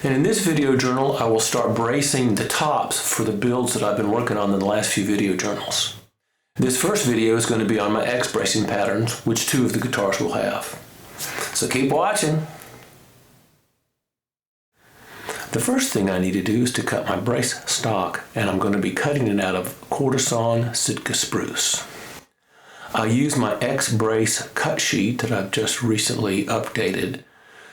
and in this video journal I will start bracing the tops for the builds that I've been working on in the last few video journals. This first video is going to be on my X bracing patterns, which 2 of the guitars will have. So keep watching. The first thing I need to do is to cut my brace stock, and I'm going to be cutting it out of quarter sawn Sitka spruce. I use my X brace cut sheet that I've just recently updated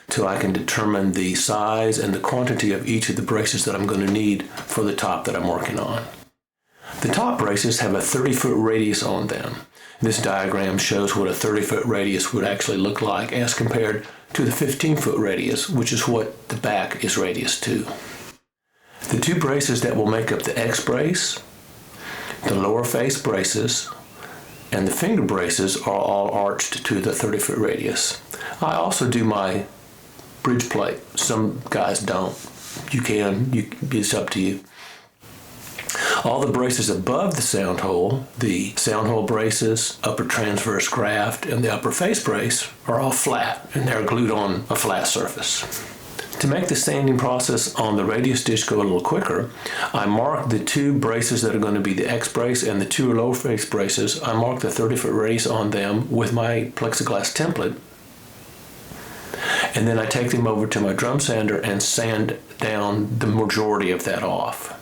so I can determine the size and the quantity of each of the braces that I'm going to need for the top that I'm working on. The top braces have a 30-foot radius on them. This diagram shows what a 30-foot radius would actually look like as compared to the 15-foot radius, which is what the back is radius to. The 2 braces that will make up the X brace, the lower face braces, and the finger braces are all arched to the 30-foot radius. I also do my bridge plate. Some guys don't. You can, it's up to you. All the braces above the sound hole, the sound hole braces, upper transverse graft, and the upper face brace are all flat, and they're glued on a flat surface. To make the sanding process on the radius dish go a little quicker, I mark the 2 braces that are going to be the X brace and the 2 lower face braces. I mark the 30-foot radius on them with my plexiglass template, and then I take them over to my drum sander and sand down the majority of that off.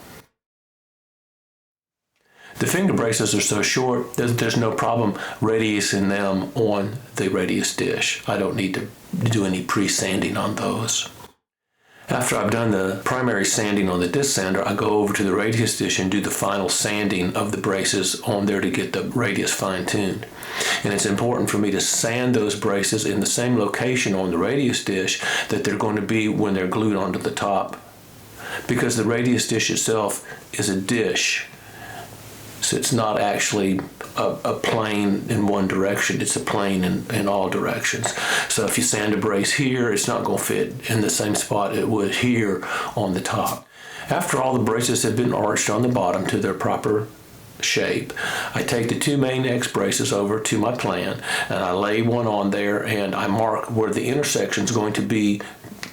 The finger braces are so short that there's no problem radiusing them on the radius dish. I don't need to do any pre-sanding on those. After I've done the primary sanding on the disc sander, I go over to the radius dish and do the final sanding of the braces on there to get the radius fine-tuned. And it's important for me to sand those braces in the same location on the radius dish that they're going to be when they're glued onto the top. Because the radius dish itself is a dish, so it's not actually a plane in one direction, it's a plane in all directions. So if you sand a brace here, it's not going to fit in the same spot it would here on the top. After all the braces have been arched on the bottom to their proper shape, I take the 2 main X braces over to my plan, and I lay one on there, and I mark where the intersection is going to be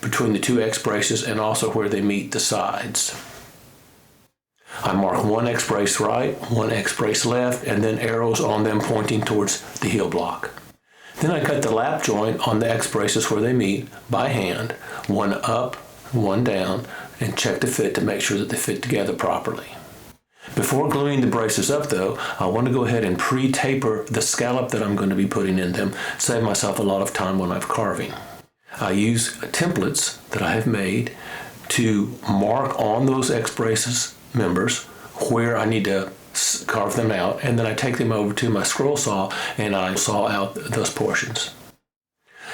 between the 2 X braces and also where they meet the sides. I mark 1 X brace right, 1 X brace left, and then arrows on them pointing towards the heel block. Then I cut the lap joint on the X braces where they meet by hand, 1 up, 1 down, and check the fit to make sure that they fit together properly. Before gluing the braces up though, I want to go ahead and pre-taper the scallop that I'm going to be putting in them, save myself a lot of time when I'm carving. I use templates that I have made to mark on those X braces members where I need to carve them out, and then I take them over to my scroll saw and I saw out those portions.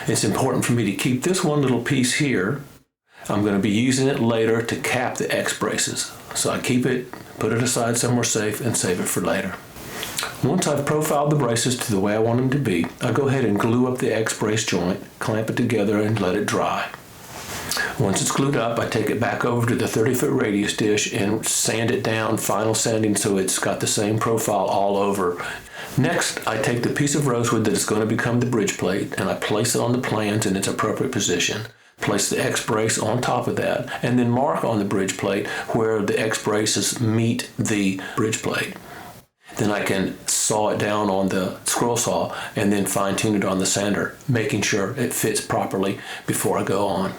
It's important for me to keep this one little piece here. I'm going to be using it later to cap the X braces. So I keep it, put it aside somewhere safe, and save it for later. Once I've profiled the braces to the way I want them to be, I go ahead and glue up the X brace joint, clamp it together, and let it dry. Once it's glued up, I take it back over to the 30-foot radius dish and sand it down, final sanding, so it's got the same profile all over. Next, I take the piece of rosewood that is going to become the bridge plate, and I place it on the plans in its appropriate position. Place the X brace on top of that, and then mark on the bridge plate where the X braces meet the bridge plate. Then I can saw it down on the scroll saw and then fine tune it on the sander, making sure it fits properly before I go on.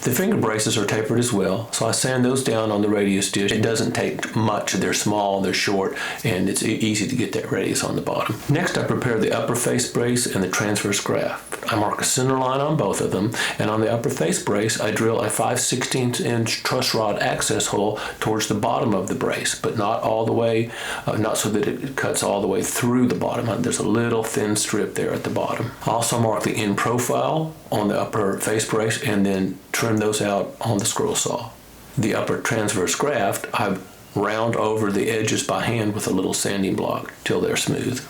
The finger braces are tapered as well, so I sand those down on the radius dish. It doesn't take much, they're small, they're short, and it's easy to get that radius on the bottom. Next, I prepare the upper face brace and the transverse graft. I mark a center line on both of them, and on the upper face brace, I drill a 5/16 inch truss rod access hole towards the bottom of the brace, but not all the way, not so that it cuts all the way through the bottom. There's a little thin strip there at the bottom. I also mark the end profile on the upper face brace and then trim those out on the scroll saw. The upper transverse graft, I round over the edges by hand with a little sanding block till they're smooth.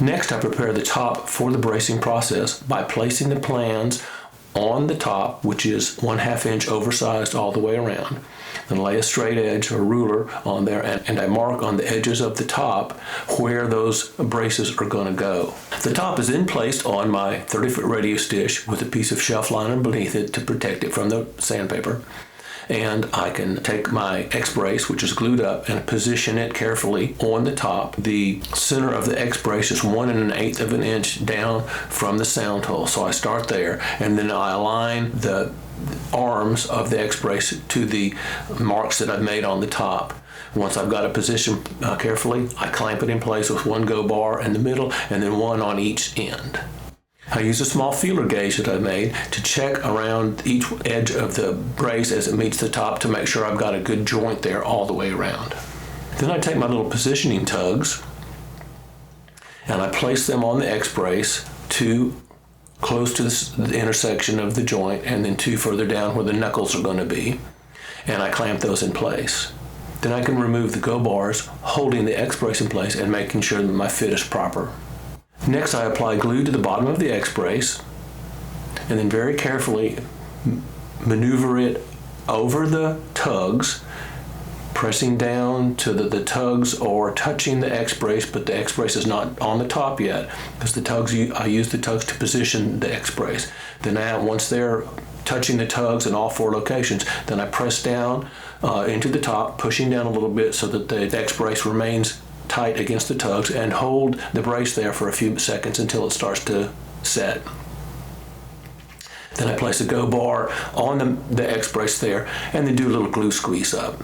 Next, I prepare the top for the bracing process by placing the plans on the top, which is 1/2 inch oversized all the way around. Then lay a straight edge or ruler on there, and I mark on the edges of the top where those braces are going to go. The top is then placed on my 30-foot radius dish with a piece of shelf liner beneath it to protect it from the sandpaper. And I can take my X-brace, which is glued up, and position it carefully on the top. The center of the X-brace is 1 1/8 of an inch down from the sound hole. So I start there, and then I align the arms of the X-brace to the marks that I've made on the top. Once I've got it positioned carefully, I clamp it in place with one go bar in the middle and then one on each end. I use a small feeler gauge that I've made to check around each edge of the brace as it meets the top to make sure I've got a good joint there all the way around. Then I take my little positioning tugs and I place them on the X-brace, 2 close to the intersection of the joint and then 2 further down where the knuckles are going to be, and I clamp those in place. Then I can remove the go bars, holding the X-brace in place and making sure that my fit is proper. Next, I apply glue to the bottom of the X-brace and then very carefully maneuver it over the tugs, pressing down to the tugs or touching the X-brace, but the X-brace is not on the top yet because I use the tugs to position the X-brace. Then once they're touching the tugs in all 4 locations, then I press down into the top, pushing down a little bit so that the X-brace remains tight against the tugs, and hold the brace there for a few seconds until it starts to set. Then I place a go bar on the X-brace there and then do a little glue squeeze up.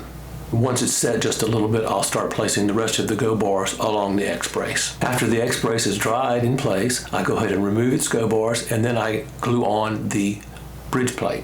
Once it's set just a little bit, I'll start placing the rest of the go bars along the X-brace. After the X-brace is dried in place, I go ahead and remove its go bars, and then I glue on the bridge plate,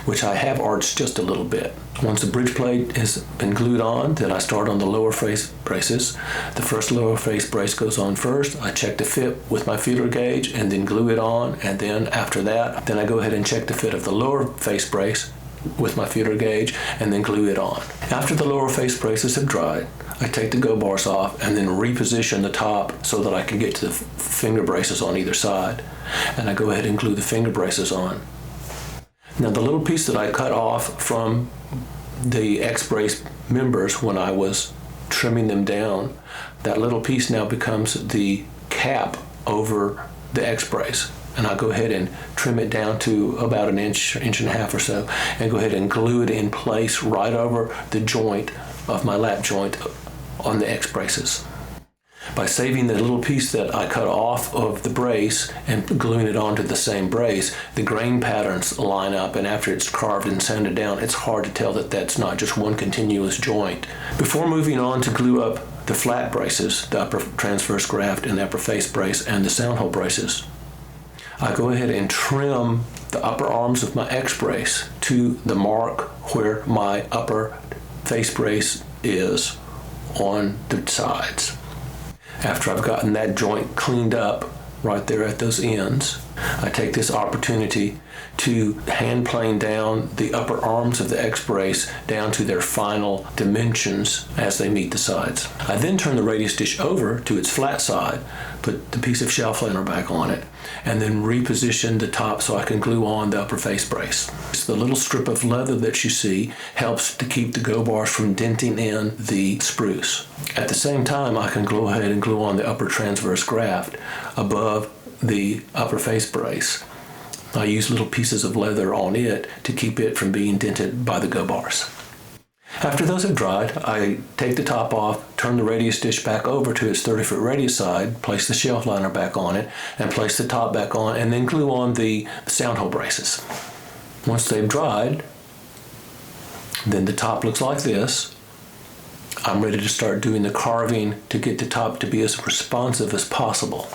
which I have arched just a little bit. Once the bridge plate has been glued on, then I start on the lower face braces. The first lower face brace goes on first. I check the fit with my feeler gauge and then glue it on, and then after that, then I go ahead and check the fit of the lower face brace with my feeler gauge and then glue it on. After the lower face braces have dried, I take the go bars off and then reposition the top so that I can get to the finger braces on either side. And I go ahead and glue the finger braces on. Now the little piece that I cut off from the X-brace members when I was trimming them down, that little piece now becomes the cap over the X-brace. And I'll go ahead and trim it down to about an inch, inch and a half or so, and go ahead and glue it in place right over the joint of my lap joint on the X-braces. By saving the little piece that I cut off of the brace and gluing it onto the same brace, the grain patterns line up, and after it's carved and sanded down, it's hard to tell that that's not just one continuous joint. Before moving on to glue up the flat braces, the upper transverse graft and the upper face brace and the sound hole braces, I go ahead and trim the upper arms of my X-brace to the mark where my upper face brace is on the sides. After I've gotten that joint cleaned up right there at those ends, I take this opportunity to hand plane down the upper arms of the X-brace down to their final dimensions as they meet the sides. I then turn the radius dish over to its flat side, put the piece of shelf liner back on it, and then reposition the top so I can glue on the upper face brace. The little strip of leather that you see helps to keep the go bars from denting in the spruce. At the same time, I can go ahead and glue on the upper transverse graft above the upper face brace. I use little pieces of leather on it to keep it from being dented by the go bars. After those have dried, I take the top off, turn the radius dish back over to its 30-foot radius side, place the shelf liner back on it, and place the top back on, and then glue on the sound hole braces. Once they've dried, then the top looks like this. I'm ready to start doing the carving to get the top to be as responsive as possible.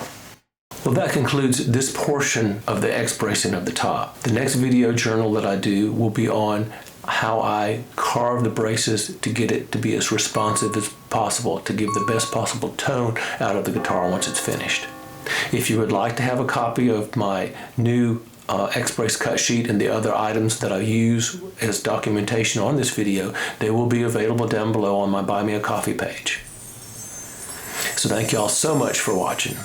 Well, that concludes this portion of the X-bracing of the top. The next video journal that I do will be on how I carve the braces to get it to be as responsive as possible, to give the best possible tone out of the guitar once it's finished. If you would like to have a copy of my new X-brace cut sheet and the other items that I use as documentation on this video, they will be available down below on my Buy Me a Coffee page. So thank you all so much for watching.